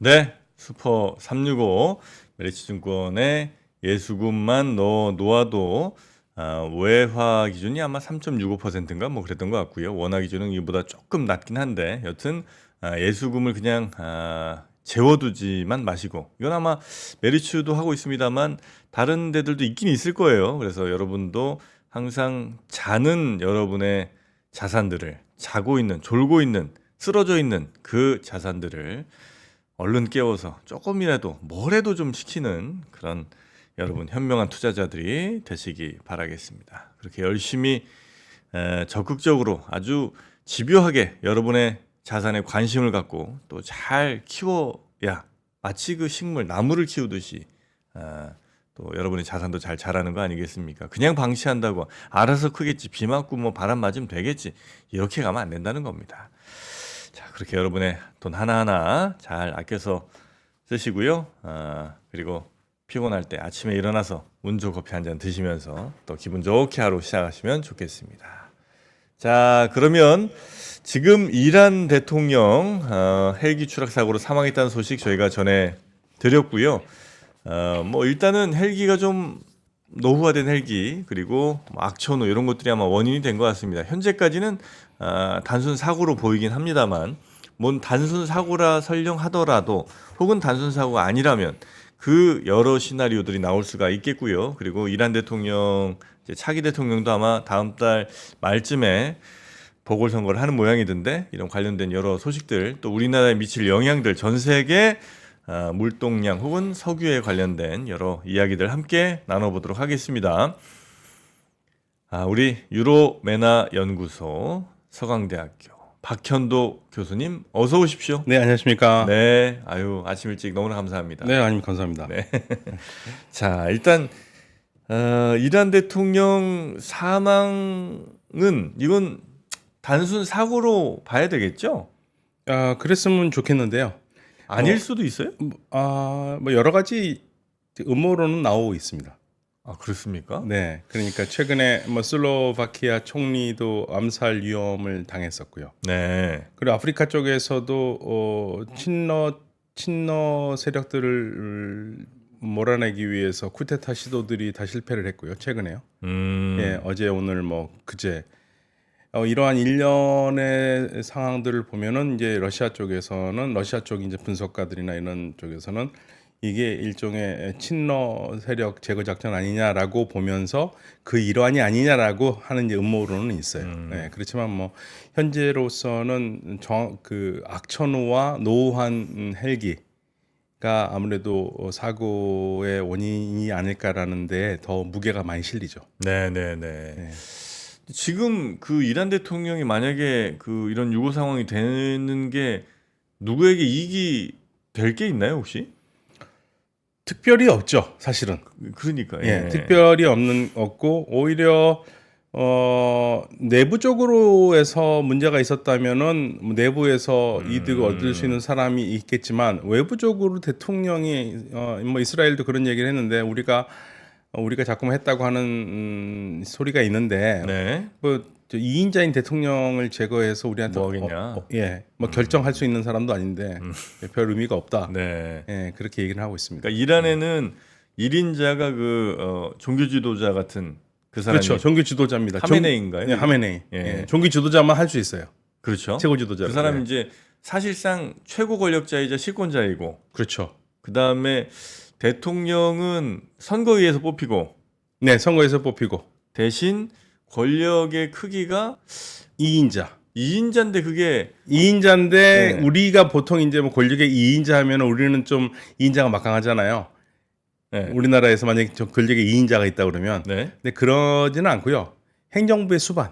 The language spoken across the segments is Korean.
네, 슈퍼 365 메리츠증권의 예수금만 놓아도 외화 기준이 아마 3.65%인가 뭐 그랬던 것 같고요. 원화 기준은 이보다 조금 낮긴 한데 여튼 예수금을 그냥 재워두지만 마시고, 이건 아마 메리츠도 하고 있습니다만 다른 데들도 있긴 있을 거예요. 그래서 여러분도 항상 자는 여러분의 자산들을, 자고 있는, 졸고 있는, 쓰러져 있는 그 자산들을 얼른 깨워서 조금이라도 뭐라도 좀 시키는 그런 여러분 현명한 투자자들이 되시기 바라겠습니다. 그렇게 열심히 적극적으로 아주 집요하게 여러분의 자산에 관심을 갖고 또 잘 키워야 마치 그 식물 나무를 키우듯이 또 여러분의 자산도 잘 자라는 거 아니겠습니까? 그냥 방치한다고 알아서 크겠지, 비 맞고 뭐 바람 맞으면 되겠지, 이렇게 가면 안 된다는 겁니다. 자, 그렇게 여러분의 돈 하나하나 잘 아껴서 쓰시고요. 그리고 피곤할 때 아침에 일어나서 운조 커피 한 잔 드시면서 또 기분 좋게 하루 시작하시면 좋겠습니다. 자, 그러면 지금 이란 대통령 헬기 추락 사고로 사망했다는 소식 저희가 전해 드렸고요. 뭐 일단은 헬기가 좀 노후화된 헬기, 그리고 악천후 이런 것들이 아마 원인이 된 것 같습니다. 현재까지는 단순 사고로 보이긴 합니다만, 뭔 단순 사고라 설령하더라도 혹은 단순 사고가 아니라면 그 여러 시나리오들이 나올 수가 있겠고요. 그리고 이란 대통령, 이제 차기 대통령도 아마 다음 달 말쯤에 보궐선거를 하는 모양이던데, 이런 관련된 여러 소식들, 또 우리나라에 미칠 영향들, 전 세계 물동량 혹은 석유에 관련된 여러 이야기들 함께 나눠보도록 하겠습니다. 우리 유로메나 연구소 서강대학교 박현도 교수님, 어서 오십시오. 네, 안녕하십니까. 네, 아유, 아침 일찍 너무나 감사합니다. 네, 아님 감사합니다. 네. 자, 일단 이란 대통령 사망은 이건 단순 사고로 봐야 되겠죠? 그랬으면 좋겠는데요. 아닐 수도 있어요? 뭐 여러 가지 음모론은 나오고 있습니다. 그렇습니까? 네, 그러니까 최근에 뭐 슬로바키아 총리도 암살 위험을 당했었고요. 네. 그리고 아프리카 쪽에서도 친러 세력들을 몰아내기 위해서 쿠데타 시도들이 다 실패를 했고요. 최근에요. 예, 어제 오늘 뭐 그제 이러한 일련의 상황들을 보면은 이제 러시아 쪽에서는, 러시아 쪽 이제 분석가들이나 이런 쪽에서는 이게 일종의 친러 세력 제거 작전 아니냐라고 보면서 그 일환이 아니냐라고 하는 이제 음모론은 있어요. 네, 그렇지만 뭐 현재로서는 그 악천후와 노후한 헬기가 아무래도 사고의 원인이 아닐까라는 데 더 무게가 많이 실리죠. 네네네. 네. 지금 그 이란 대통령이 만약에 그 이런 유고 상황이 되는 게 누구에게 이익이 될 게 있나요, 혹시? 특별히 없죠, 사실은. 그러니까 예, 특별히 없고 오히려 내부적으로 해서 문제가 있었다면은 내부에서 이득을 얻을 수 있는 사람이 있겠지만, 외부적으로 대통령이 뭐 이스라엘도 그런 얘기를 했는데, 우리가 자꾸 했다고 하는 소리가 있는데, 네. 뭐 2인자인 대통령을 제거해서 우리한테 뭐 하겠냐? 뭐 결정할 수 있는 사람도 아닌데 별 의미가 없다. 네. 예, 그렇게 얘기를 하고 있습니다. 그러니까 이란에는 1인자가 그 종교 지도자 같은 그 사람이, 그렇죠. 종교 지도자입니다. 하메네이인가요? 네, 하메네이. 예. 예, 종교 지도자만 할 수 있어요. 그렇죠. 최고 지도자. 그 사람이 이제 사실상 최고 권력자이자 실권자이고, 그렇죠. 그다음에 대통령은 선거위에서 뽑히고, 네, 선거에서 뽑히고 대신 권력의 크기가 2인자. 2인자인데 그게 2인자인데 네. 우리가 보통 이제 뭐 권력의 2인자 하면 우리는 좀 2인자가 막강하잖아요. 네. 우리나라에서 만약에 권력의 2인자가 있다 그러면. 네. 근데 그러지는 않고요. 행정부의 수반.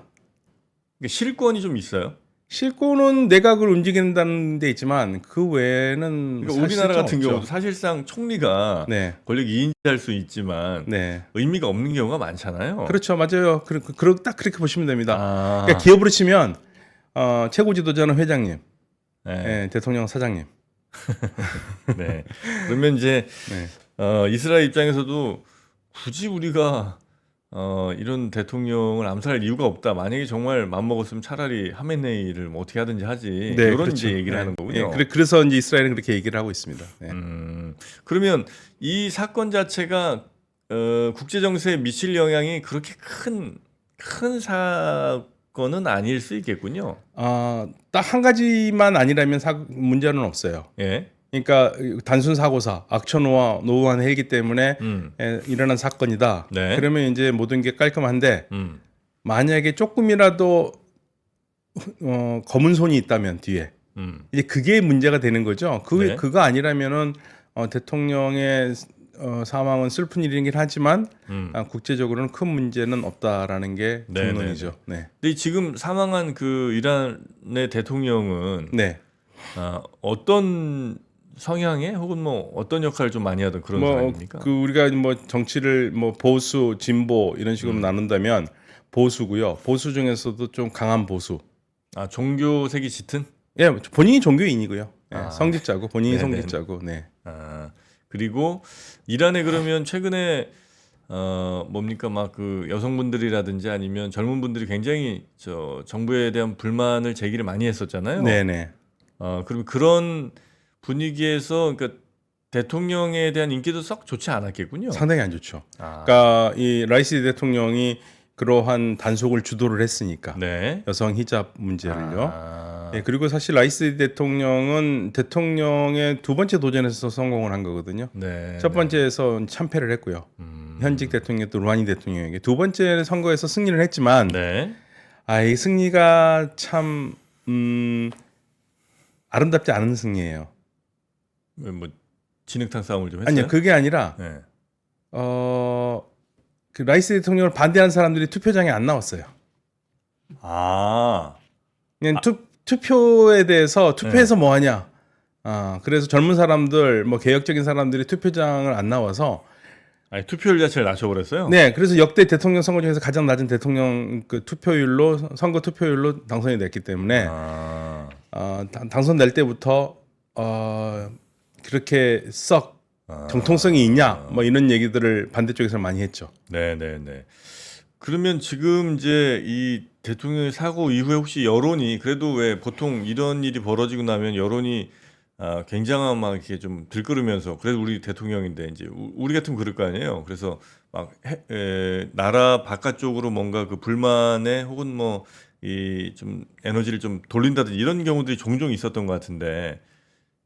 그러니까 실권이 좀 있어요. 실권은 내각을 움직인다는 데 있지만 그 외에는 그러니까 우리나라 같은 없죠. 경우도 사실상 총리가 네. 권력 2인자 할 수 있지만 네. 의미가 없는 경우가 많잖아요. 그렇죠. 맞아요. 딱 그렇게 보시면 됩니다. 아, 그러니까 기업으로 치면 최고 지도자는 회장님, 네. 예, 대통령 사장님. 네. 그러면 이제 네. 이스라엘 입장에서도 굳이 우리가 이런 대통령을 암살할 이유가 없다. 만약에 정말 마음먹었으면 차라리 하메네이를 뭐 어떻게 하든지 하지. 네, 이런 그렇죠. 이제 얘기를 네. 하는 거군요. 그래서 이제 이스라엘은 그렇게 얘기를 하고 있습니다. 네. 그러면 이 사건 자체가 국제 정세에 미칠 영향이 그렇게 큰 사건은 아닐 수 있겠군요. 딱 한 가지만 아니라면 문제는 없어요. 예. 그러니까 단순 사고사, 악천후와 노후한 해이기 때문에 일어난 사건이다. 네. 그러면 이제 모든 게 깔끔한데 음. 만약에 조금이라도 검은 손이 있다면 뒤에 이제 그게 문제가 되는 거죠. 네. 그거 아니라면은 대통령의 사망은 슬픈 일이긴 하지만 국제적으로는 큰 문제는 없다라는 게 네, 정론이죠. 네. 근데 지금 사망한 그 이란의 대통령은 네. 어떤 성향의 혹은 뭐 어떤 역할을 좀 많이 하던 그런 사람입니까? 그 우리가 뭐 정치를 뭐 보수, 진보 이런 식으로 나눈다면 보수고요. 보수 중에서도 좀 강한 보수. 종교색이 짙은? 예, 본인이 종교인이고요. 예, 아. 성직자고 본인이 네네. 성직자고. 네. 그리고 이란에 그러면 최근에 뭡니까 막 그 여성분들이라든지 아니면 젊은 분들이 굉장히 정부에 대한 불만을 제기를 많이 했었잖아요. 네네. 그럼 그런 분위기에서 그러니까 대통령에 대한 인기도 썩 좋지 않았겠군요. 상당히 안 좋죠. 그러니까 이 라이시 대통령이 그러한 단속을 주도를 했으니까 네. 여성 히잡 문제를요. 예, 그리고 사실 라이시 대통령은 대통령의 두 번째 도전에서 성공을 한 거거든요. 네. 첫 번째에서 참패를 했고요. 현직 대통령 또 루하니 대통령에게 두 번째 선거에서 승리를 했지만 네. 이 승리가 참 아름답지 않은 승리예요. 뭐 진흙탕 싸움을 좀 했어요. 아니요, 그게 아니라 네. 그 라이시 대통령을 반대하는 사람들이 투표장에 안 나왔어요. 그냥 투표에 대해서 투표해서 뭐 하냐. 그래서 젊은 사람들, 뭐 개혁적인 사람들이 투표장을 안 나와서 투표율 자체를 낮춰버렸어요. 네, 그래서 역대 대통령 선거 중에서 가장 낮은 대통령 그 투표율로 선거 투표율로 당선이 됐기 때문에 당선될 때부터 그렇게 썩 정통성이 있냐 뭐 이런 얘기들을 반대쪽에서 많이 했죠. 네네네. 그러면 지금 이제 이 대통령의 사고 이후에 혹시 여론이 그래도 왜 보통 이런 일이 벌어지고 나면 여론이 굉장한 막 이렇게 좀 들끓으면서 그래도 우리 대통령인데 이제 우리 같으면 그럴 거 아니에요. 그래서 막 나라 바깥쪽으로 뭔가 그 불만에 혹은 뭐 이 좀 에너지를 좀 돌린다든지 이런 경우들이 종종 있었던 것 같은데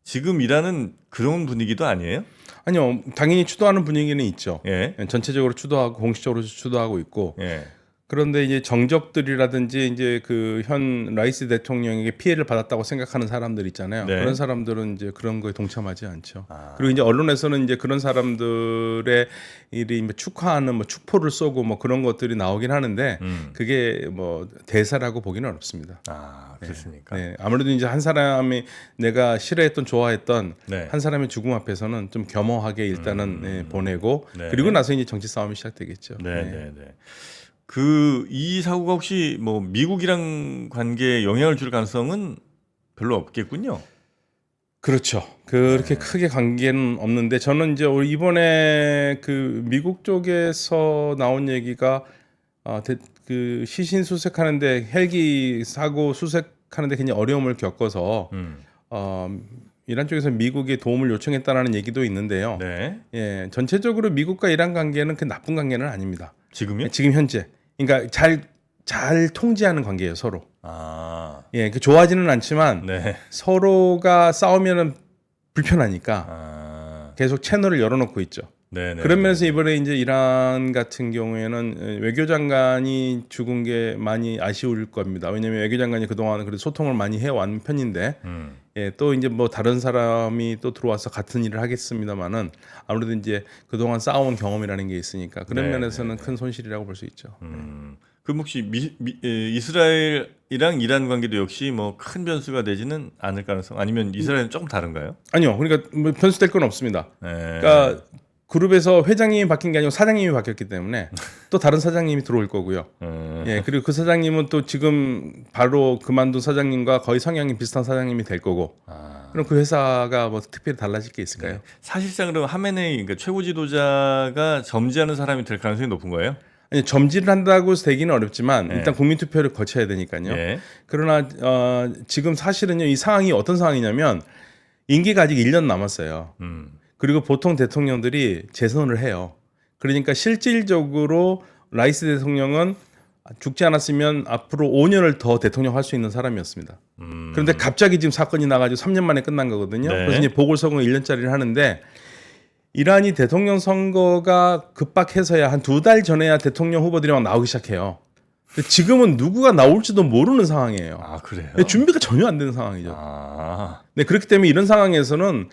지금 이란은 그런 분위기도 아니에요? 아니요, 당연히 추도하는 분위기는 있죠. 예. 전체적으로 추도하고 공식적으로 추도하고 있고. 예. 그런데 이제 정적들이라든지 이제 그 현 라이시 대통령에게 피해를 받았다고 생각하는 사람들 있잖아요. 네. 그런 사람들은 이제 그런 거에 동참하지 않죠. 그리고 이제 언론에서는 이제 그런 사람들의 일이 뭐 축하하는 뭐 축포를 쏘고 뭐 그런 것들이 나오긴 하는데 그게 뭐 대사라고 보기는 어렵습니다. 그렇습니까? 네. 아무래도 이제 한 사람이 내가 싫어했던 좋아했던 네. 한 사람의 죽음 앞에서는 좀 겸허하게 일단은 보내고 네. 그리고 나서 이제 정치 싸움이 시작되겠죠. 네네네. 이 사고가 혹시 뭐 미국이랑 관계에 영향을 줄 가능성은 별로 없겠군요. 그렇죠. 그렇게 크게 관계는 없는데 저는 이제 이번에 그 미국 쪽에서 나온 얘기가 그 시신 수색하는데 헬기 사고 수색하는데 굉장히 어려움을 겪어서 이란 쪽에서 미국에 도움을 요청했다라는 얘기도 있는데요. 네. 예, 전체적으로 미국과 이란 관계는 그 나쁜 관계는 아닙니다. 지금요? 지금 현재. 그러니까 잘 통제하는 관계예요, 서로. 예, 그 좋아하지는 않지만 네. 서로가 싸우면은 불편하니까 계속 채널을 열어놓고 있죠. 네네. 그런 면에서 이번에 이제 이란 같은 경우에는 외교장관이 죽은 게 많이 아쉬울 겁니다. 왜냐하면 외교장관이 그동안 그래도 소통을 많이 해왔는 편인데, 예, 또 이제 뭐 다른 사람이 또 들어와서 같은 일을 하겠습니다만은 아무래도 이제 그동안 쌓아온 경험이라는 게 있으니까 그런 면에서는 큰 손실이라고 볼 수 있죠. 그럼 혹시 이스라엘이랑 이란 관계도 역시 뭐 큰 변수가 되지는 않을 가능성? 아니면 이스라엘은 조금 다른가요? 아니요, 그러니까 뭐 변수될 건 없습니다. 네. 그러니까 그룹에서 회장님이 바뀐 게 아니고 사장님이 바뀌었기 때문에 또 다른 사장님이 들어올 거고요. 예, 그리고 그 사장님은 또 지금 바로 그만둔 사장님과 거의 성향이 비슷한 사장님이 될 거고. 그럼 그 회사가 뭐 특별히 달라질 게 있을까요? 사실상 그럼 하메네이 그러니까 최고 지도자가 점지하는 사람이 될 가능성이 높은 거예요? 아니, 점지를 한다고 해서 되기는 어렵지만 네. 일단 국민투표를 거쳐야 되니까요. 예. 그러나 지금 사실은요, 이 상황이 어떤 상황이냐면 임기가 아직 1년 남았어요. 그리고 보통 대통령들이 재선을 해요. 그러니까 실질적으로 라이스 대통령은 죽지 않았으면 앞으로 5년을 더 대통령 할 수 있는 사람이었습니다. 그런데 갑자기 지금 사건이 나가지고 3년 만에 끝난 거거든요. 네. 그래서 이제 보궐선거 1년짜리를 하는데 이란이 대통령 선거가 급박해서야 한 2달 전에야 대통령 후보들이 막 나오기 시작해요. 근데 지금은 누구가 나올지도 모르는 상황이에요. 아, 그래요? 준비가 전혀 안 되는 상황이죠. 아. 네, 그렇기 때문에 이런 상황에서는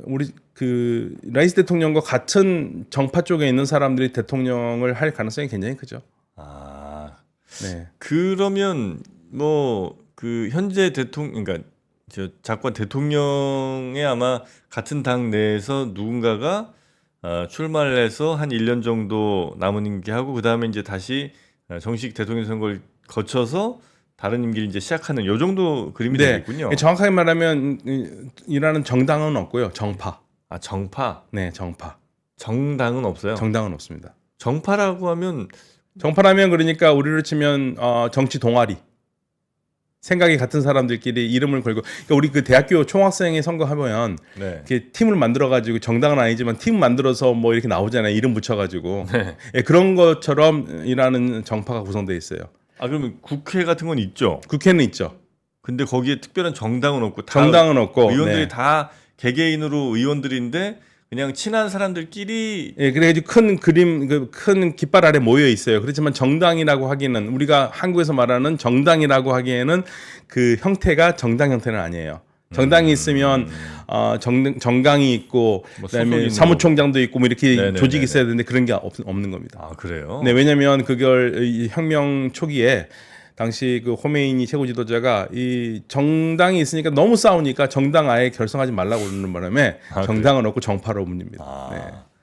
우리 그 라이스 대통령과 같은 정파 쪽에 있는 사람들이 대통령을 할 가능성이 굉장히 크죠. 아. 네. 그러면 뭐 그 현재 대통령 그러니까 저 작권 대통령의 아마 같은 당 내에서 누군가가 출마를 해서 한 1년 정도 남은 임기하고 그다음에 이제 다시 정식 대통령 선거를 거쳐서 다른 임기를 이제 시작하는 요 정도 그림이 네. 되겠군요. 정확하게 말하면 이라는 정당은 없고요. 정파. 아, 정파. 네, 정파. 정당은 없어요. 정당은 없습니다. 정파라고 하면 정파라면 그러니까 우리로 치면 정치 동아리. 생각이 같은 사람들끼리 이름을 걸고 그러니까 우리 그 대학교 총학생회 선거하면 네. 이렇게 팀을 만들어 가지고 정당은 아니지만 팀 만들어서 뭐 이렇게 나오잖아요. 이름 붙여 가지고. 네. 예, 그런 것처럼 이라는 정파가 구성되어 있어요. 아, 그러면 국회 같은 건 있죠. 국회는 있죠. 근데 거기에 특별한 정당은 없고 다 정당은 없고 의원들이 네. 다 개개인으로 의원들인데 그냥 친한 사람들끼리 예, 그래가지고 큰 그림, 큰 깃발 아래 모여 있어요. 그렇지만 정당이라고 하기에는 우리가 한국에서 말하는 정당이라고 하기에는 그 형태가 정당 형태는 아니에요. 정당이 있으면 정강이 있고 뭐 그다음에 소속이 사무총장도 있고 뭐 이렇게 네네네네. 조직이 있어야 되는데 그런 게 없는 겁니다. 아, 그래요? 네, 왜냐하면 그걸 이 혁명 초기에 당시 그 호메이니 최고 지도자가 이 정당이 있으니까 너무 싸우니까 정당 아예 결성하지 말라고 그러는 바람에 아, 정당은 없고 정파로 문입니다. 아. 네.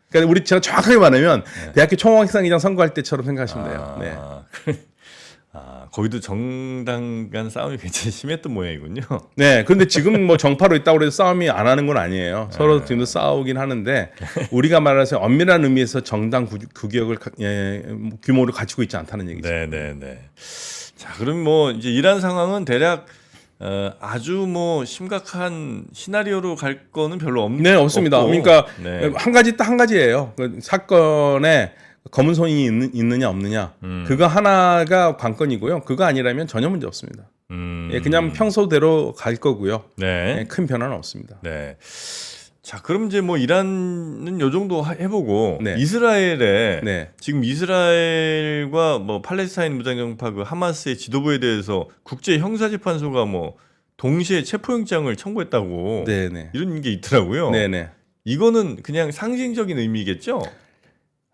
그러니까 우리 제가 정확하게 말하면 대학교 총학생회장 선거할 때처럼 생각하시면 돼요. 네. 아, 거기도 정당 간 싸움이 굉장히 심했던 모양이군요. 네. 그런데 지금 뭐 정파로 있다고 해서 싸움이 안 하는 건 아니에요. 서로 지금도 싸우긴 하는데 우리가 말해서 엄밀한 의미에서 정당 구격을 규모를 가지고 있지 않다는 얘기죠. 네, 네, 네. 자, 그럼 뭐 이제 이란 상황은 대략 아주 뭐 심각한 시나리오로 갈 거는 별로 네, 없습니다. 없고. 그러니까 네. 딱 한 가지예요. 그 사건에 검은 손이 있느냐 없느냐 그거 하나가 관건이고요. 그거 아니라면 전혀 문제 없습니다. 예, 그냥 평소대로 갈 거고요. 네. 예, 큰 변화는 없습니다. 네. 자, 그럼 이제 뭐 이란은 요 정도 해보고 네. 이스라엘에 네. 지금 이스라엘과 뭐 팔레스타인 무장정파 그 하마스의 지도부에 대해서 국제 형사재판소가 뭐 동시에 체포영장을 청구했다고 네네. 이런 게 있더라고요. 네네. 이거는 그냥 상징적인 의미겠죠?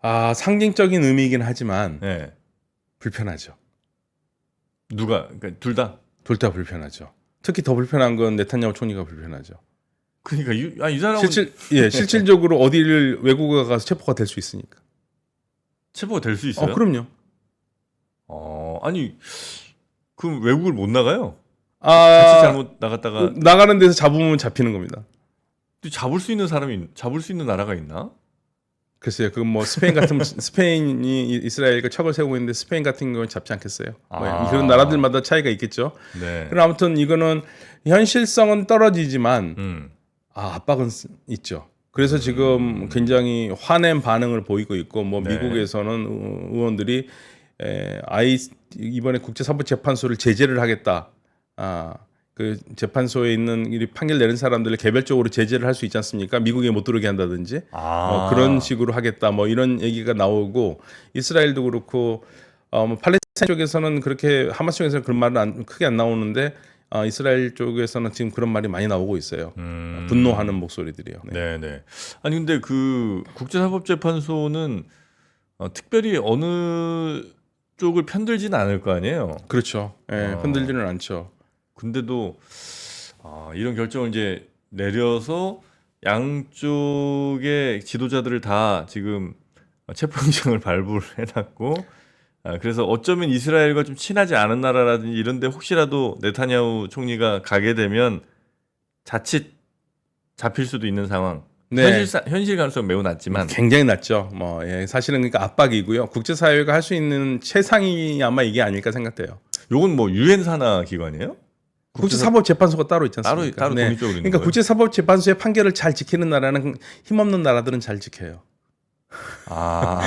아, 상징적인 의미이긴 하지만 네. 불편하죠. 누가 그러니까 둘 다. 둘 다 불편하죠. 특히 더 불편한 건 네타냐후 총리가 불편하죠. 그러니까 이 사람은 실질적으로 어디를 외국에 가서 체포가 될 수 있으니까. 체포가 될 수 있어요? 그럼요. 아니 그럼 외국을 못 나가요? 아, 같이 잘못 나갔다가 나가는 데서 잡으면 잡히는 겁니다. 잡을 수 있는 나라가 있나? 글쎄요, 그 뭐 스페인 같은 스페인이 이스라엘과 척을 세우고 있는데 스페인 같은 경우는 잡지 않겠어요. 뭐 그런 나라들마다 차이가 있겠죠. 네. 그럼 아무튼 이거는 현실성은 떨어지지만 압박은 있죠. 그래서 지금 굉장히 화낸 반응을 보이고 있고 뭐 네. 미국에서는 의원들이 이번에 국제사법재판소를 제재를 하겠다. 그 재판소에 있는 이 판결 내는 사람들을 개별적으로 제재를 할 수 있지 않습니까? 미국에 못 들어오게 한다든지 그런 식으로 하겠다. 뭐 이런 얘기가 나오고 이스라엘도 그렇고 뭐 팔레스타인 쪽에서는 그렇게 하마스 쪽에서는 그런 말은 크게 안 나오는데 이스라엘 쪽에서는 지금 그런 말이 많이 나오고 있어요. 분노하는 목소리들이요. 네, 네. 아니 근데 그 국제사법재판소는 특별히 어느 쪽을 편들지는 않을 거 아니에요. 그렇죠. 예, 흔들리는 않죠. 근데도 이런 결정을 이제 내려서 양쪽의 지도자들을 다 지금 체포영장을 발부를 해놨고 그래서 어쩌면 이스라엘과 좀 친하지 않은 나라라든지 이런데 혹시라도 네타냐후 총리가 가게 되면 자칫 잡힐 수도 있는 상황 네. 현실 가능성 매우 낮지만 굉장히 낮죠. 뭐 예, 사실은 그러니까 압박이고요. 국제사회가 할 수 있는 최상이 아마 이게 아닐까 생각돼요. 요건 뭐 유엔 산하 기관이에요? 국제사법재판소가 따로 있지 않습니까? 따로 독립적으로 있는 그러니까 거예요? 국제사법재판소의 판결을 잘 지키는 나라는 힘없는 나라들은 잘 지켜요. 아,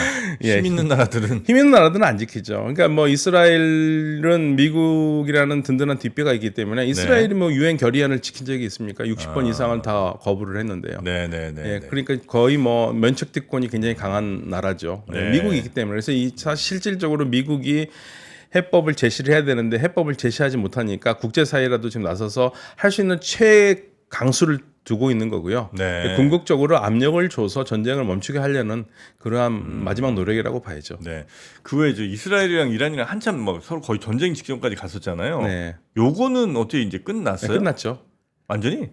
예. 힘 있는 나라들은 힘 있는 나라들은 안 지키죠. 그러니까 뭐 이스라엘은 미국이라는 든든한 뒷배가 있기 때문에 이스라엘이 뭐 유엔 결의안을 지킨 적이 있습니까? 60번 이상을 다 거부를 했는데요. 네네네. 예, 그러니까 거의 뭐 면책특권이 굉장히 강한 나라죠. 예, 네. 미국이 있기 때문에 그래서 실질적으로 미국이 해법을 제시를 해야 되는데 해법을 제시하지 못하니까 국제사회라도 지금 나서서 할 수 있는 최강수를 두고 있는 거고요. 네. 궁극적으로 압력을 줘서 전쟁을 멈추게 하려는 그러한 마지막 노력이라고 봐야죠. 네. 그 외에 저 이스라엘이랑 이란이랑 한참 뭐 서로 거의 전쟁 직전까지 갔었잖아요. 네. 요거는 어떻게 이제 네, 끝났어요? 끝났죠. 완전히?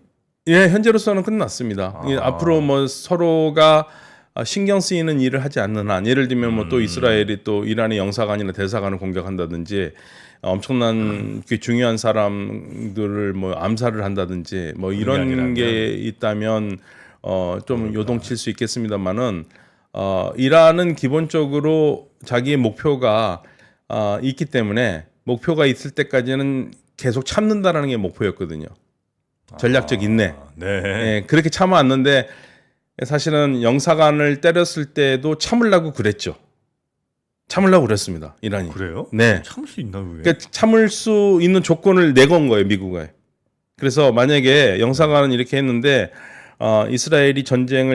예, 현재로서는 끝났습니다. 예, 앞으로 뭐 서로가 신경 쓰이는 일을 하지 않는 한, 예를 들면 뭐 또 이스라엘이 또 이란의 영사관이나 대사관을 공격한다든지 엄청난 중요한 사람들을 뭐 암살을 한다든지 뭐 이런 게 있다면 좀 요동칠 수 있겠습니다만은 이란은 기본적으로 자기의 목표가 있기 때문에 목표가 있을 때까지는 계속 참는다라는 게 목표였거든요. 전략적 인내. 네. 예, 그렇게 참아왔는데 사실은 영사관을 때렸을 때도 참으려고 그랬죠. 참으려고 그랬습니다. 이란이. 그래요? 네. 참을 수 있나 그게? 그러니까 참을 수 있는 조건을 내건 거예요, 미국에. 그래서 만약에 영사관은 이렇게 했는데 이스라엘이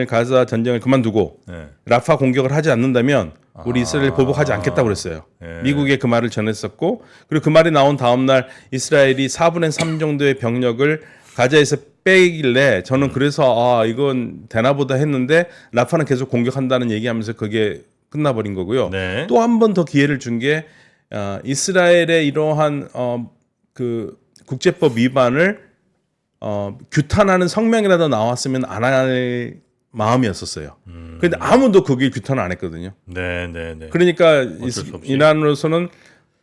가자 전쟁을 그만두고 네. 라파 공격을 하지 않는다면 우리 이스라엘 보복하지 않겠다고 그랬어요. 네. 미국에 그 말을 전했었고 그리고 그 말이 나온 다음 날 이스라엘이 4분의 3 정도의 병력을 가자에서 빼길래 저는 그래서 이건 되나보다 했는데 라파는 계속 공격한다는 얘기하면서 그게 끝나버린 거고요. 네. 또 한 번 더 기회를 준 게 이스라엘의 이러한 그 국제법 위반을 규탄하는 성명이라도 나왔으면 안 할 마음이었었어요. 그런데 아무도 그게 규탄을 안 했거든요. 네. 그러니까 어쩔 수 없이. 이란으로서는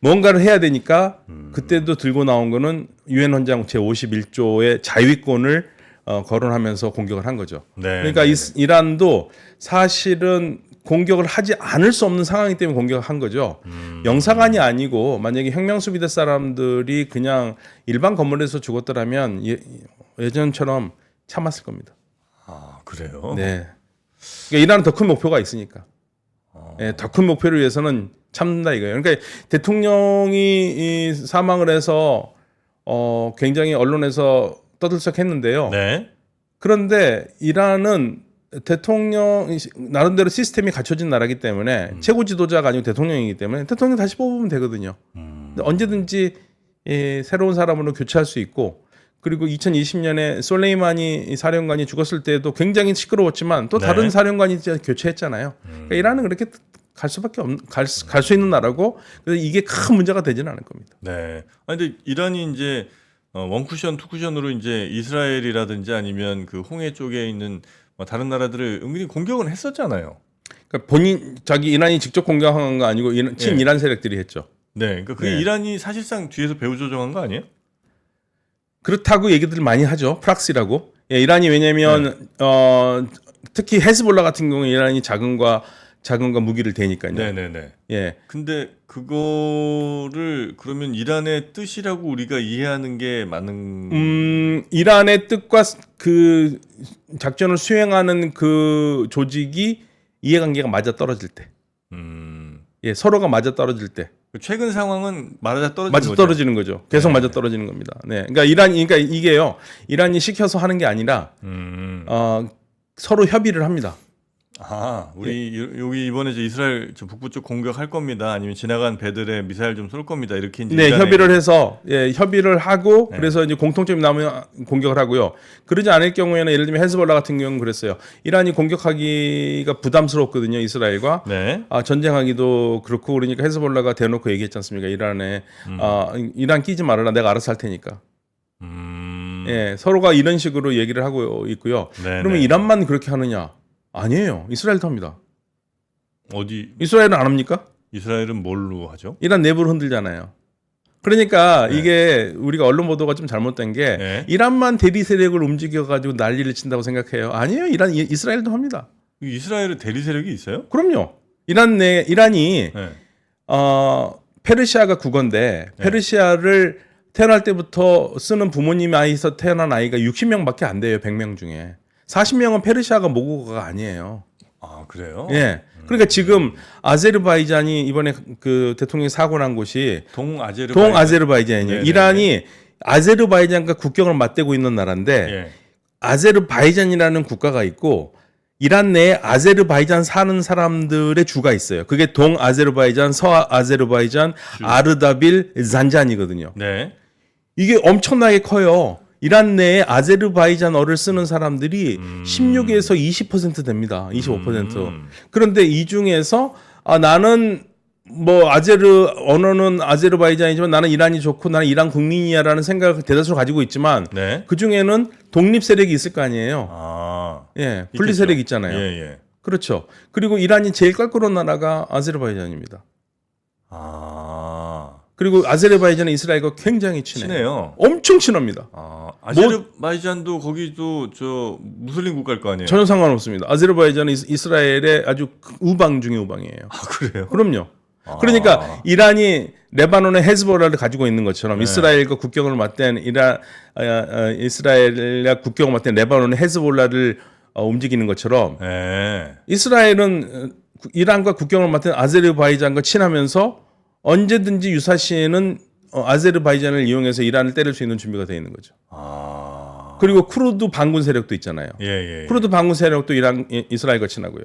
뭔가를 해야 되니까 그때도 들고 나온 거는 유엔 헌장 제51조의 자위권을 거론하면서 공격을 한 거죠. 네. 그러니까 이란도 사실은 공격을 하지 않을 수 없는 상황이기 때문에 공격을 한 거죠. 영사관이 아니고 만약에 혁명수비대 사람들이 그냥 일반 건물에서 죽었더라면 예전처럼 참았을 겁니다. 아, 그래요? 네. 그러니까 이란은 더 큰 목표가 있으니까. 예, 더 큰 목표를 위해서는 참는다 이거예요. 그러니까 대통령이 사망을 해서 굉장히 언론에서 떠들썩했는데요. 네. 그런데 이란은 대통령 나름대로 시스템이 갖춰진 나라이기 때문에 최고 지도자가 아니고 대통령이기 때문에 대통령 다시 뽑으면 되거든요. 언제든지 새로운 사람으로 교체할 수 있고 그리고 2020년에 솔레이마니 사령관이 죽었을 때도 굉장히 시끄러웠지만 또 다른 네. 사령관이 교체했잖아요. 그러니까 이란은 그렇게 갈 수밖에 갈 수 있는 나라고 그래서 이게 큰 문제가 되지는 않을 겁니다. 네. 아니 근데 이란이 이제 원쿠션, 투쿠션으로 이제 이스라엘이라든지 아니면 그 홍해 쪽에 있는 뭐 다른 나라들을 은근히 공격은 했었잖아요. 그러니까 자기 이란이 직접 공격한 거 아니고 친이란 세력들이 했죠. 네. 그러니까 그게 네. 이란이 사실상 뒤에서 배후 조종한 거 아니에요? 그렇다고 얘기들 많이 하죠. 프락시라고. 예, 이란이 왜냐하면 특히 헤즈볼라 같은 경우에 이란이 자금과 무기를 대니까요. 네네네. 예. 근데 그거를 그러면 이란의 뜻이라고 우리가 이해하는 게 맞는? 이란의 뜻과 그 작전을 수행하는 그 조직이 이해관계가 맞아 떨어질 때, 예, 서로가 맞아 떨어질 때, 최근 상황은 맞아 떨어지는 맞아 거죠. 떨어지는 거죠. 계속 네. 맞아 떨어지는 겁니다. 네, 그러니까 그러니까 이게요, 이란이 시켜서 하는 게 아니라 서로 협의를 합니다. 아, 우리 여기 이번에 저 이스라엘 저 북부 쪽 공격할 겁니다. 아니면 지나간 배들에 미사일 좀 쏠 겁니다. 이렇게 이제 네, 이란에- 협의를 해서 협의를 하고 네. 그래서 이제 공통점이 나오면 공격을 하고요. 그러지 않을 경우에는 예를 들면 헤즈볼라 같은 경우는 그랬어요. 이란이 공격하기가 부담스럽거든요, 이스라엘과. 네. 전쟁하기도 그렇고 그러니까 헤즈볼라가 대놓고 얘기했지 않습니까? 이란에 이란 끼지 말아라, 내가 알아서 할 테니까. 예, 서로가 이런 식으로 얘기를 하고 있고요. 네, 그러면 네. 이란만 그렇게 하느냐? 아니에요. 이스라엘도 합니다. 어디 이스라엘은 안 합니까? 이스라엘은 뭘로 하죠? 이란 내부를 흔들잖아요. 그러니까 네. 이게 우리가 언론 보도가 좀 잘못된 게 네. 이란만 대리 세력을 움직여 가지고 난리를 친다고 생각해요. 아니에요. 이스라엘도 합니다. 이스라엘에 대리 세력이 있어요? 그럼요. 이란이 네. 페르시아가 국어인데 페르시아를 태어날 때부터 쓰는 부모님 아이에서 태어난 아이가 60명밖에 안 돼요. 100명 중에. 40명은 페르시아가 모국어가 아니에요. 아 그래요? 예. 그러니까 지금 아제르바이잔이 이번에 그 대통령이 사고 난 곳이 동아제르바이잔이에요. 네네네. 이란이 아제르바이잔과 국경을 맞대고 있는 나라인데 예. 아제르바이잔이라는 국가가 있고 이란 내에 아제르바이잔 사는 사람들의 주가 있어요. 그게 동아제르바이잔, 서아제르바이잔, 아르다빌, 잔잔이거든요. 네. 이게 엄청나게 커요. 이란 내에 아제르바이잔어를 쓰는 사람들이 16에서 20% 됩니다. 25%. 그런데 이 중에서 나는 뭐 언어는 아제르바이잔이지만 나는 이란이 좋고 나는 이란 국민이야라는 생각을 대다수로 가지고 있지만 네. 그 중에는 독립 세력이 있을 거 아니에요. 아. 예, 분리 세력이 있잖아요. 예. 그렇죠. 그리고 이란이 제일 껄끄러운 나라가 아제르바이잔입니다. 아. 그리고 아제르바이잔은 이스라엘과 굉장히 친해요. 친해요. 엄청 친합니다. 아제르바이잔도 거기도 저 무슬림 국가일 거 아니에요? 전혀 상관없습니다. 아제르바이잔은 이스라엘의 아주 우방 중의 우방이에요. 아 그래요? 그럼요. 그러니까 이란이 레바논의 헤즈볼라를 가지고 있는 것처럼 이스라엘과 국경을 맞댄 이스라엘과 국경을 맞댄 레바논의 헤즈볼라를 움직이는 것처럼 이스라엘은 이란과 국경을 맞댄 아제르바이잔과 친하면서 언제든지 유사시에는 아제르바이잔을 이용해서 이란을 때릴 수 있는 준비가 되어 있는 거죠. 그리고 쿠르드 반군 세력도 있잖아요. 쿠르드 반군 세력도 이스라엘과 친하고요.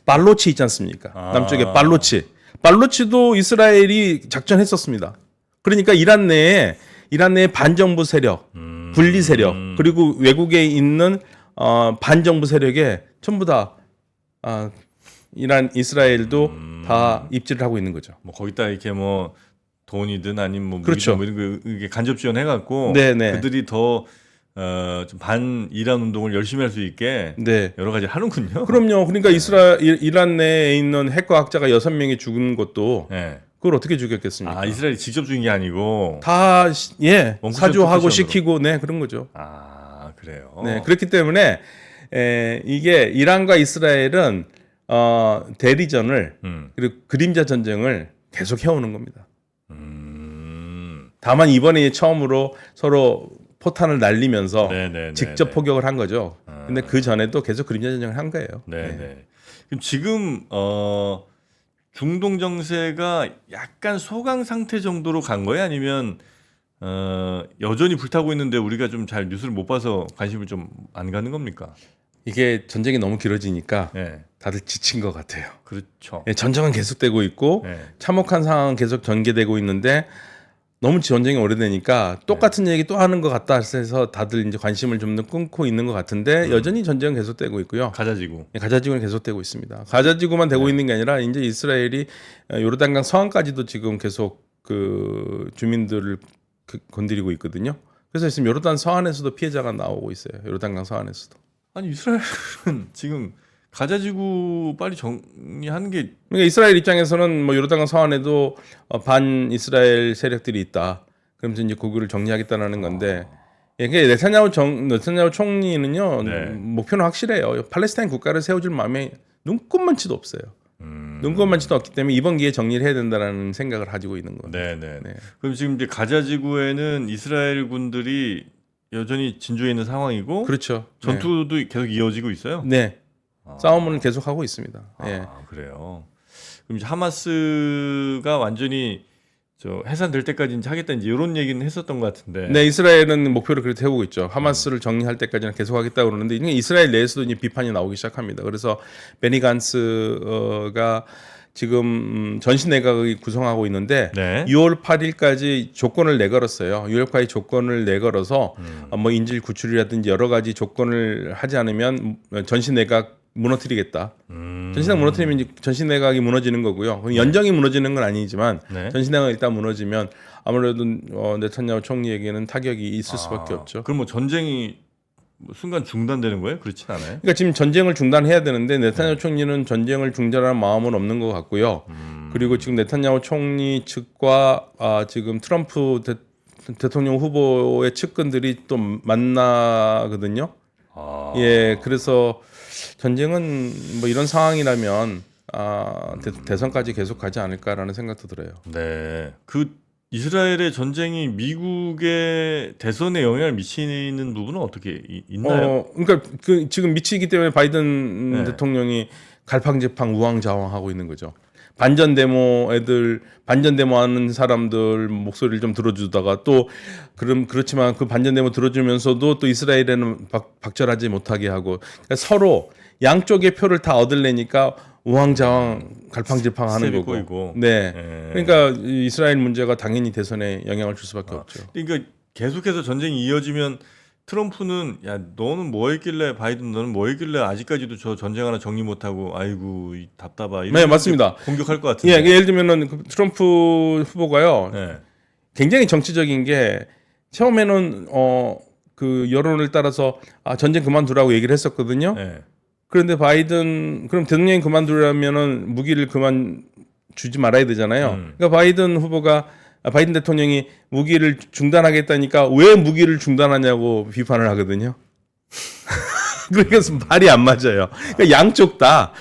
발로치 있지 않습니까? 남쪽에 발로치도 이스라엘이 작전했었습니다. 그러니까 이란 내에 반정부 세력, 분리 세력, 그리고 외국에 있는 반정부 세력에 전부 다 이스라엘도 다 입지를 하고 있는 거죠. 뭐 거기다 이렇게 뭐 돈이든 아니면 뭐 그렇죠. 뭐 이런 거 이게 간접 지원해갖고 네네. 그들이 더 좀 반 이란 운동을 열심히 할 수 있게 네. 여러 가지 하는군요. 그럼요. 그러니까 이란 내에 있는 핵과학자가 6명이 죽은 것도 그걸 어떻게 죽였겠습니까? 이스라엘이 직접 죽인 게 아니고 다 사주하고 포지션으로. 시키고 그런 거죠. 그래요. 네, 그렇기 때문에 이게 이란과 이스라엘은 대리전을 그리고 그림자 전쟁을 계속 해오는 겁니다. 다만 이번에 처음으로 서로 포탄을 날리면서 직접 포격을 한 거죠. 근데 그 전에도 계속 그림자 전쟁을 한 거예요. 네. 그럼 지금 중동 정세가 약간 소강 상태 정도로 간 거예요? 아니면 여전히 불타고 있는데 우리가 좀 잘 뉴스를 못 봐서 관심을 좀 안 가는 겁니까? 이게 전쟁이 너무 길어지니까 다들 지친 것 같아요. 그렇죠. 전쟁은 계속되고 있고 참혹한 상황은 계속 전개되고 있는데 너무 전쟁이 오래되니까 똑같은 얘기 또 하는 것 같다 해서 다들 이제 관심을 좀 끊고 있는 것 같은데 여전히 전쟁은 계속되고 있고요. 가자지구는 계속되고 있습니다. 가자지구만 되고 있는 게 아니라 이제 이스라엘이 요르단강 서안까지도 지금 계속 그 주민들을 건드리고 있거든요. 그래서 지금 요르단 서안에서도 피해자가 나오고 있어요. 요르단강 서안에서도. 아니 이스라엘은 지금 가자지구 빨리 정리하는 게 그러니까 이스라엘 입장에서는 뭐 요르단강 서안에도 반 이스라엘 세력들이 있다. 그러면서 이제 그거를 정리하겠다는 건데 이게 네타냐후 총리는요 목표는 확실해요. 팔레스타인 국가를 세워줄 마음에 눈꼽만치도 없어요. 눈꼽만치도 없기 때문에 이번 기회에 정리를 해야 된다는 생각을 가지고 있는 거예요. 네. 그럼 지금 이제 가자지구에는 이스라엘 군들이 여전히 진주에 있는 상황이고, 그렇죠. 전투도 계속 이어지고 있어요. 네. 싸움은 계속하고 있습니다. 그래요. 그럼 이제 하마스가 완전히 해산될 때까지 이제 하겠다 이제 이런 얘기는 했었던 것 같은데. 네, 이스라엘은 목표를 그렇게 세우고 있죠. 하마스를 정리할 때까지는 계속하겠다고 그러는데 이스라엘 내에서도 이제 비판이 나오기 시작합니다. 그래서 베니 간스가 지금 전신 내각이 구성하고 있는데 6월 8일까지 조건을 내걸었어요. 6월 8일 조건을 내걸어서 뭐 인질 구출이라든지 여러 가지 조건을 하지 않으면 전신 내각 무너뜨리겠다. 전신내각 무너뜨리면 전신내각이 무너지는 거고요. 연정이 무너지는 건 아니지만 전신내각이 일단 무너지면 아무래도 네타냐후 총리에게는 타격이 있을 수밖에 없죠. 그럼 뭐 전쟁이 순간 중단되는 거예요? 그렇진 않아요? 그러니까 지금 전쟁을 중단해야 되는데 네타냐후 총리는 전쟁을 중단할 마음은 없는 것 같고요. 그리고 지금 네탄야후 총리 측과 지금 트럼프 대통령 후보의 측근들이 또 만나거든요. 예, 그래서 전쟁은 뭐 이런 상황이라면 대선까지 계속 가지 않을까라는 생각도 들어요. 네. 그 이스라엘의 전쟁이 미국의 대선에 영향을 미치는 부분은 어떻게 있나요? 그러니까 그 지금 미치기 때문에 바이든 네. 대통령이 갈팡질팡 우왕좌왕하고 있는 거죠. 반전 데모하는 사람들 목소리를 좀 들어주다가 또 그렇지만 그 반전 데모 들어주면서도 또 이스라엘에는 박절하지 못하게 하고, 그러니까 서로 양쪽의 표를 다 얻으려니까 우왕좌왕 갈팡질팡하는 스텝이 거고. 꼬이고. 네. 예. 그러니까 이 이스라엘 문제가 당연히 대선에 영향을 줄 수밖에 없죠. 그러니까 계속해서 전쟁이 이어지면 트럼프는 야 너는 뭐 했길래 바이든 너는 뭐 했길래 아직까지도 저 전쟁 하나 정리 못하고 아이고 답답하 이런 네, 맞습니다. 공격할 것 같은데. 예, 예를 들면은 그 트럼프 후보가요. 네. 굉장히 정치적인 게 처음에는 그 여론을 따라서 전쟁 그만두라고 얘기를 했었거든요. 네. 그런데 바이든 그럼 대통령이 그만두려면은 무기를 그만 주지 말아야 되잖아요. 그러니까 바이든 대통령이 무기를 중단하겠다니까 왜 무기를 중단하냐고 비판을 하거든요. 그래서 말이 안 맞아요. 그러니까 양쪽 다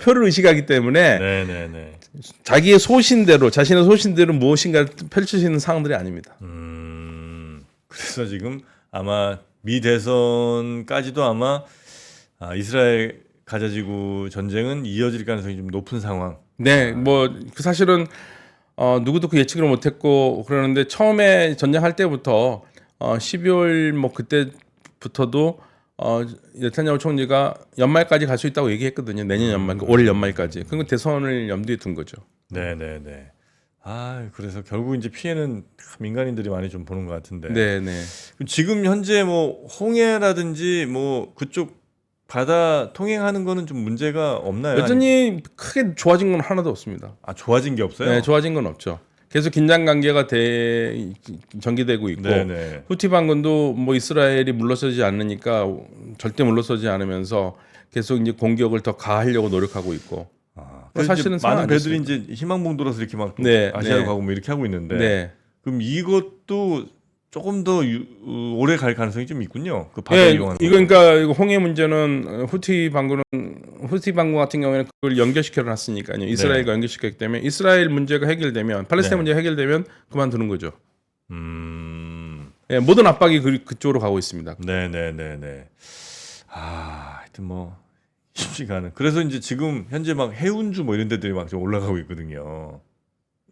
표를 의식하기 때문에 네네네. 자신의 소신대로 무엇인가를 펼칠 수 있는 상황들이 아닙니다. 그래서 지금 아마 미 대선까지도 아마 이스라엘 가자지구 전쟁은 이어질 가능성이 좀 높은 상황. 네, 뭐 그 사실은 누구도 그 예측을 못했고 그러는데 처음에 전쟁할 때부터 12월 뭐 그때부터도 네타냐후 총리가 연말까지 갈 수 있다고 얘기했거든요. 내년 연말, 올 연말까지. 그리고 대선을 염두에 둔 거죠. 네네네. 그래서 결국 이제 피해는 민간인들이 많이 좀 보는 것 같은데. 네, 네. 그럼 지금 현재 뭐 홍해라든지 뭐 그쪽 바다 통행하는 거는 좀 문제가 없나요? 여전히 크게 좋아진 건 하나도 없습니다. 좋아진 게 없어요? 네, 좋아진 건 없죠. 계속 긴장 관계가 전개되고 있고, 네네. 후티 반군도 뭐 이스라엘이 물러서지 않으니까 절대 물러서지 않으면서 계속 이제 공격을 더 가하려고 노력하고 있고. 그래서 사실은 이제 많은 상황 배들이 아니었습니다. 이제 희망봉돌아서 이렇게 막 네, 아시아로 네. 가고 뭐 이렇게 하고 있는데. 네. 그럼 이것도 조금 더 오래 갈 가능성이 좀 있군요. 그 바다 예, 이용하는 거. 그러니까 이거 홍해 문제는 후티 반군 같은 경우에는 그걸 연결시켜 놨으니까요. 이스라엘과 연결시켰기 때문에 이스라엘 문제가 해결되면 팔레스타인 네. 문제가 해결되면 그만두는 거죠. 음. 예, 모든 압박이 그쪽으로 가고 있습니다. 네네네네. 하여튼 뭐 쉽지가 않은. 그래서 이제 지금 현재 막 해운주 뭐 이런 데들이 막 좀 올라가고 있거든요.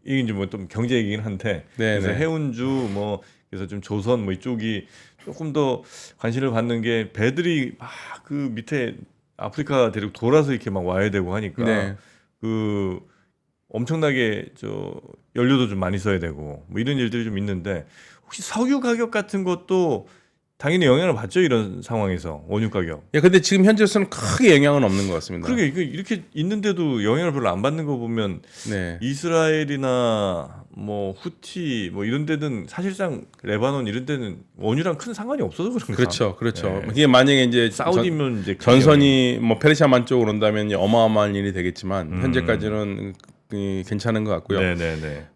이게 이제 뭐 좀 경제 얘기긴 한데. 네, 그래서 네. 해운주 뭐 그래서 좀 조선 뭐 이쪽이 조금 더 관심을 받는 게 배들이 막 그 밑에 아프리카 대륙 돌아서 이렇게 막 와야 되고 하니까 네. 그 엄청나게 저 연료도 좀 많이 써야 되고 뭐 이런 일들이 좀 있는데 혹시 석유 가격 같은 것도 당연히 영향을 받죠, 이런 상황에서 원유 가격. 예, 근데 지금 현재로서는 크게 영향은 없는 것 같습니다. 그러게 이렇게 있는데도 영향을 별로 안 받는 거 보면 네. 이스라엘이나 뭐 후티 뭐 이런 데는 사실상 레바논 이런 데는 원유랑 큰 상관이 없어서 그런가. 그렇죠, 그렇죠. 네. 이게 만약에 이제 사우디면 이제 전선이 뭐 페르시아만 쪽으로 온다면 이제 어마어마한 일이 되겠지만 현재까지는 괜찮은 것 같고요. 네네네.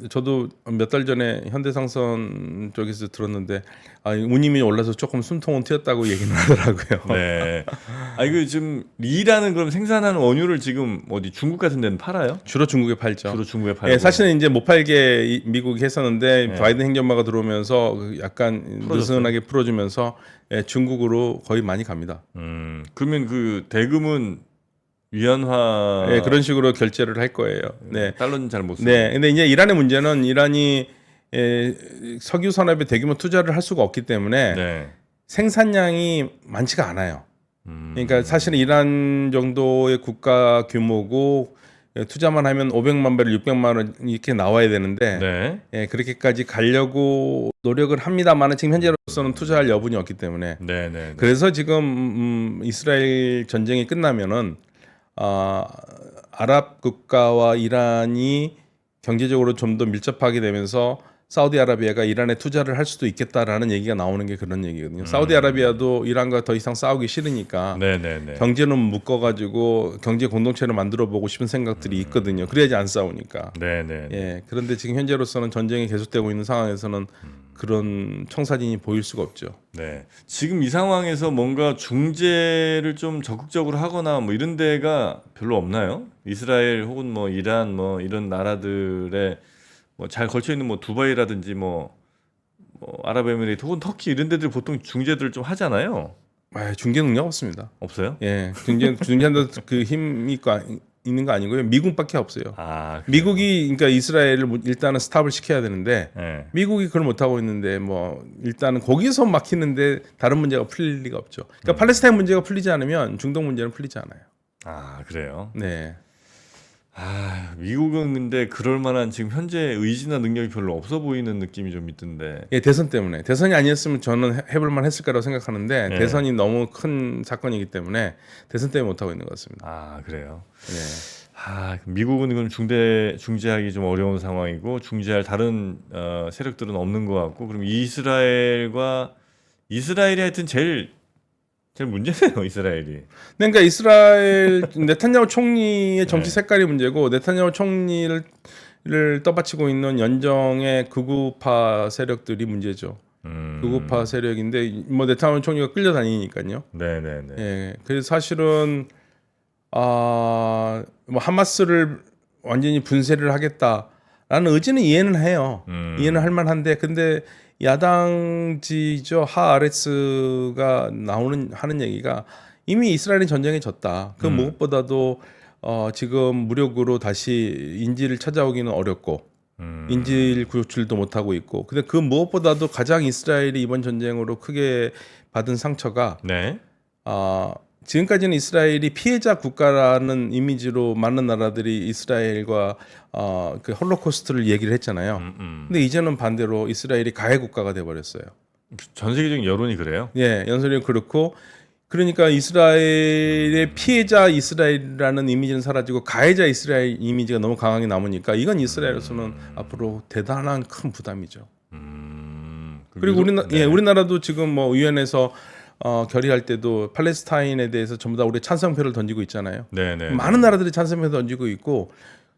저도 몇 달 전에 현대상선 쪽에서 들었는데 운임이 올라서 조금 숨통은 트였다고 얘기는 하더라고요. 네. 이거 지금 리라는 그럼 생산하는 원유를 지금 어디 중국 같은 데는 팔아요? 주로 중국에 팔죠. 주로 중국에 팔고. 예, 사실은 이제 못 팔게 미국이 했었는데 네. 바이든 행정부가 들어오면서 약간 풀어줬어요. 느슨하게 풀어주면서 중국으로 거의 많이 갑니다. 그러면 그 대금은 위안화 예, 그런 식으로 결제를 할 거예요. 네. 달러는 잘 못 쓰고. 네. 근데 이제 이란의 문제는 이란이 석유 산업에 대규모 투자를 할 수가 없기 때문에 네. 생산량이 많지가 않아요. 그러니까 사실은 이란 정도의 국가 규모고 투자만 하면 500만 배럴, 600만 원 이렇게 나와야 되는데 네. 예, 그렇게까지 가려고 노력을 합니다만 지금 현재로서는 투자할 여분이 없기 때문에 네네. 그래서 지금 이스라엘 전쟁이 끝나면은 아랍 국가와 이란이 경제적으로 좀 더 밀접하게 되면서 사우디아라비아가 이란에 투자를 할 수도 있겠다라는 얘기가 나오는 게 그런 얘기거든요. 사우디아라비아도 이란과 더 이상 싸우기 싫으니까 네네네. 경제는 묶어가지고 경제 공동체를 만들어 보고 싶은 생각들이 있거든요. 그래야지 안 싸우니까. 네네. 예. 그런데 지금 현재로서는 전쟁이 계속되고 있는 상황에서는 그런 청사진이 보일 수가 없죠. 네. 지금 이 상황에서 뭔가 중재를 좀 적극적으로 하거나 뭐 이런 데가 별로 없나요? 이스라엘 혹은 뭐 이란 뭐 이런 나라들의 뭐 잘 걸쳐 있는 뭐 두바이라든지 뭐 아랍에미레이트 혹은 터키 이런 데들 보통 중재들을 좀 하잖아요. 아, 중재 능력 없습니다. 없어요? 예. 중재한다 그 힘이 있는 거 아니고요. 미국밖에 없어요. 아, 그래요? 미국이 그러니까 이스라엘을 일단은 스탑을 시켜야 되는데 네. 미국이 그걸 못 하고 있는데 뭐 일단은 거기서 막히는데 다른 문제가 풀릴 리가 없죠. 그러니까 팔레스타인 문제가 풀리지 않으면 중동 문제는 풀리지 않아요. 아, 그래요. 네. 아, 미국은 근데 그럴 만한 지금 현재 의지나 능력이 별로 없어 보이는 느낌이 좀 있던데. 예, 대선 때문에 대선이 아니었으면 저는 해볼 만했을 거라고 생각하는데 네. 대선이 너무 큰 사건이기 때문에 대선 때문에 못 하고 있는 것 같습니다. 아, 그래요. 네. 아, 미국은 그럼 중재하기 좀 어려운 상황이고 중재할 다른 세력들은 없는 것 같고 그럼 이스라엘이 하여튼 제일 문제네요, 이스라엘이. 그러니까 이스라엘 네탄야후 총리의 정치 네. 색깔이 문제고 네탄야후 총리를 떠받치고 있는 연정의 극우파 세력들이 문제죠. 극우파 세력인데 뭐 네탄야후 총리가 끌려다니니까요. 네네네. 예, 그래서 사실은 뭐 하마스를 완전히 분쇄를 하겠다라는 의지는 이해는 해요. 이해는 할 만한데 근데 야당지죠 하아레츠가 하는 얘기가 이미 이스라엘이 전쟁에 졌다. 그 무엇보다도 지금 무력으로 다시 인질을 찾아오기는 어렵고 인질 구출도 못 하고 있고. 근데 그 무엇보다도 가장 이스라엘이 이번 전쟁으로 크게 받은 상처가 네. 지금까지는 이스라엘이 피해자 국가라는 이미지로 많은 나라들이 이스라엘과 그 홀로코스트를 얘기를 했잖아요. 근데 이제는 반대로 이스라엘이 가해 국가가 돼 버렸어요. 전 세계적인 여론이 그래요. 예, 연설이 그렇고 그러니까 이스라엘의 피해자 이스라엘이라는 이미지는 사라지고 가해자 이스라엘 이미지가 너무 강하게 남으니까 이건 이스라엘로서는 앞으로 대단한 큰 부담이죠. 그리고 우리나라도 지금 뭐 유엔에서 결의할 때도 팔레스타인에 대해서 전부 다 우리 찬성표를 던지고 있잖아요. 네네. 많은 나라들이 찬성표 던지고 있고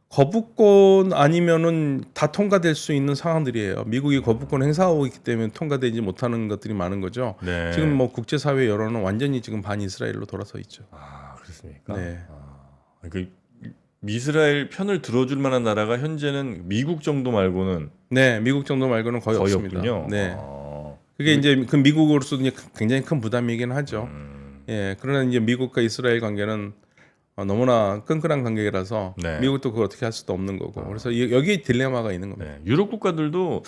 거부권 아니면은 다 통과될 수 있는 상황들이에요. 미국이 거부권 행사하고 있기 때문에 통과되지 못하는 것들이 많은 거죠. 네. 지금 뭐 국제사회 여론은 완전히 지금 반 이스라엘로 돌아서 있죠. 아, 그렇습니까? 네. 그러니까 이스라엘 편을 들어줄 만한 나라가 현재는 미국 정도 말고는 네, 미국 정도 말고는 거의 없습니다. 없군요. 네. 그게 이제 그 미국으로서도 이제 굉장히 큰 부담이긴 하죠. 예, 그러나 이제 미국과 이스라엘 관계는 너무나 끈끈한 관계라서 네. 미국도 그걸 어떻게 할 수도 없는 거고. 그래서 여기에 딜레마가 있는 겁니다. 네. 유럽 국가들도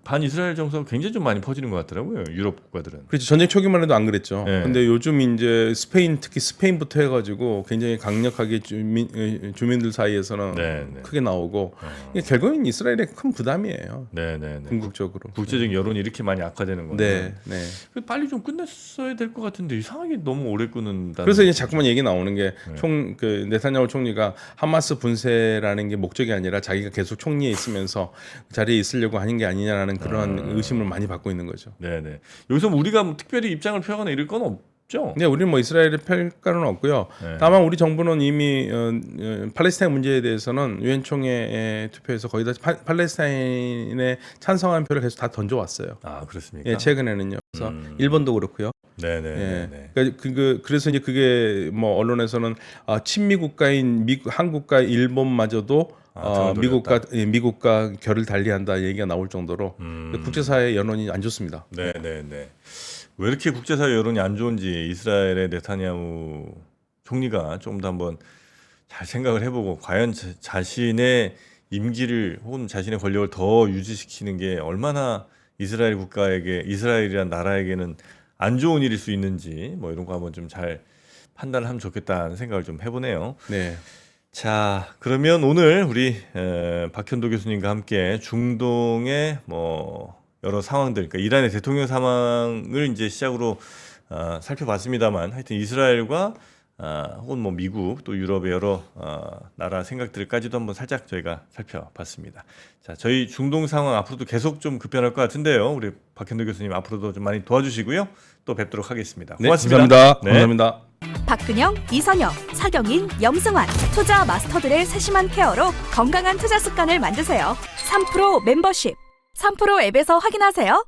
반 이스라엘 정서가 굉장히 좀 많이 퍼지는 것 같더라고요. 유럽 국가들은. 그렇죠. 전쟁 초기만 해도 안 그랬죠. 네. 근데 요즘 이제 특히 스페인부터 해가지고 굉장히 강력하게 주민들 사이에서는 네, 네. 크게 나오고 이게 결국엔 이스라엘의 큰 부담이에요. 네네네. 궁극적으로. 국제적인 여론이 이렇게 많이 악화되는 거는 네, 네. 빨리 좀 끝냈어야 될 것 같은데 이상하게 너무 오래 끊는다. 그래서 이제 자꾸만 얘기 나오는 게 그 네타냐후 총리가 하마스 분쇄라는 게 목적이 아니라 자기가 계속 총리에 있으면서 자리에 있으려고 하는 게 아니냐라는 그런 의심을 많이 받고 있는 거죠. 네네. 여기서 우리가 뭐 특별히 입장을 표하거나 이럴 건 없죠. 근데 우리는 뭐 이스라엘의 평가는 없고요. 네. 다만 우리 정부는 이미 팔레스타인 문제에 대해서는 유엔 총회 투표에서 거의 다 팔레스타인에 찬성하는 표를 계속 다 던져왔어요. 아, 그렇습니까? 예, 최근에는요. 그래서 일본도 그렇고요. 네네네. 예. 그래서 이제 그게 뭐 언론에서는 친미 국가인 한국과 일본마저도 미국과 결을 달리한다 얘기가 나올 정도로 국제사회 여론이 안 좋습니다. 네네네. 왜 이렇게 국제사회 여론이 안 좋은지 이스라엘의 네타냐후 총리가 조금 더 한번 잘 생각을 해보고 과연 자신의 임기를 혹은 자신의 권력을 더 유지시키는 게 얼마나 이스라엘 국가에게 이스라엘이란 나라에게는 안 좋은 일일 수 있는지 뭐 이런 거 한번 좀 잘 판단을 하면 좋겠다는 생각을 좀 해보네요. 네. 자, 그러면 오늘 우리 박현도 교수님과 함께 중동의 뭐 여러 상황들, 그러니까 이란의 대통령 상황을 이제 시작으로 살펴봤습니다만, 하여튼 이스라엘과 혹은 뭐 미국 또 유럽의 여러 나라 생각들까지도 한번 살짝 저희가 살펴봤습니다. 자, 저희 중동 상황 앞으로도 계속 좀 급변할 것 같은데요. 우리 박현도 교수님 앞으로도 좀 많이 도와주시고요. 또 뵙도록 하겠습니다. 네, 고맙습니다. 감사합니다. 네. 감사합니다. 박근영, 이선영, 서경인, 염승환 투자 마스터들의 세심한 케어로 건강한 투자 습관을 만드세요. 3프로 멤버십 3프로 앱에서 확인하세요.